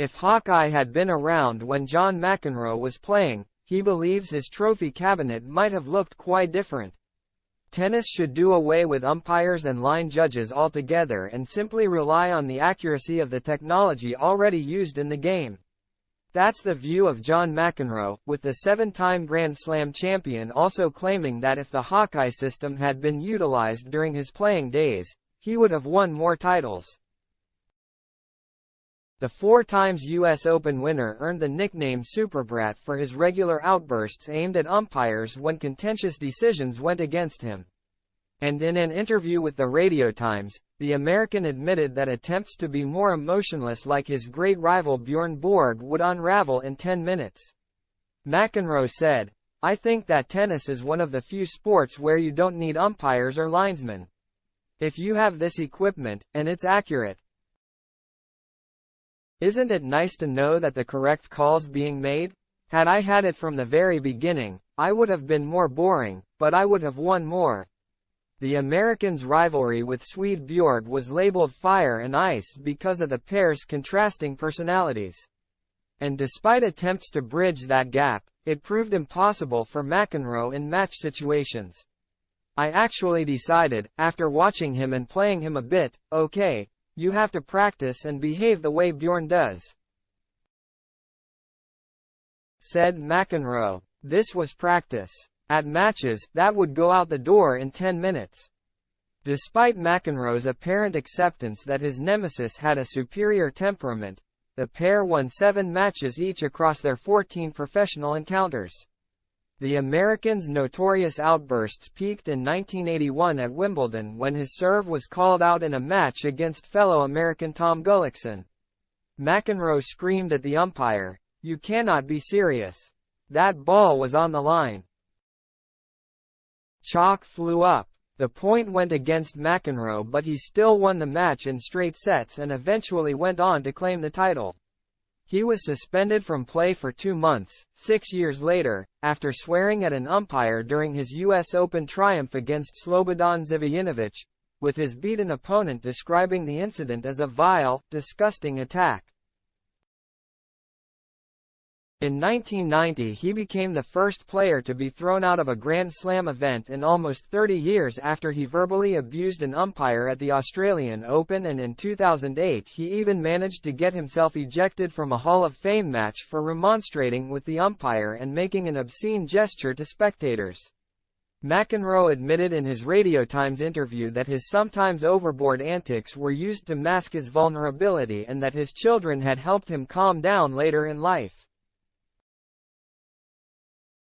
If Hawkeye had been around when John McEnroe was playing, he believes his trophy cabinet might have looked quite different. Tennis should do away with umpires and line judges altogether and simply rely on the accuracy of the technology already used in the game. That's the view of John McEnroe, with the 7-time Grand Slam champion also claiming that if the Hawkeye system had been utilized during his playing days, he would have won more titles. The 4-times U.S. Open winner earned the nickname Superbrat for his regular outbursts aimed at umpires when contentious decisions went against him. And in an interview with the Radio Times, the American admitted that attempts to be more emotionless like his great rival Bjorn Borg would unravel in 10 minutes. McEnroe said, "I think that tennis is one of the few sports where you don't need umpires or linesmen. If you have this equipment, and it's accurate. Isn't it nice to know that the correct call's being made? Had I had it from the very beginning, I would have been more boring, but I would have won more." The Americans' rivalry with Swede Bjorg was labeled fire and ice because of the pair's contrasting personalities. And despite attempts to bridge that gap, it proved impossible for McEnroe in match situations. "I actually decided, after watching him and playing him a bit, okay, you have to practice and behave the way Bjorn does," said McEnroe. This was practice. At matches, that would go out the door in 10 minutes. Despite McEnroe's apparent acceptance that his nemesis had a superior temperament, the pair won 7 matches each across their 14 professional encounters. The American's notorious outbursts peaked in 1981 at Wimbledon when his serve was called out in a match against fellow American Tom Gullickson. McEnroe screamed at the umpire, "You cannot be serious. That ball was on the line." Chalk flew up. The point went against McEnroe, but he still won the match in straight sets and eventually went on to claim the title. He was suspended from play for 2 months, 6 years later, after swearing at an umpire during his U.S. Open triumph against Slobodan Zivojinovic, with his beaten opponent describing the incident as a vile, disgusting attack. In 1990 he became the first player to be thrown out of a Grand Slam event in almost 30 years after he verbally abused an umpire at the Australian Open, and in 2008 he even managed to get himself ejected from a Hall of Fame match for remonstrating with the umpire and making an obscene gesture to spectators. McEnroe admitted in his Radio Times interview that his sometimes overboard antics were used to mask his vulnerability and that his children had helped him calm down later in life.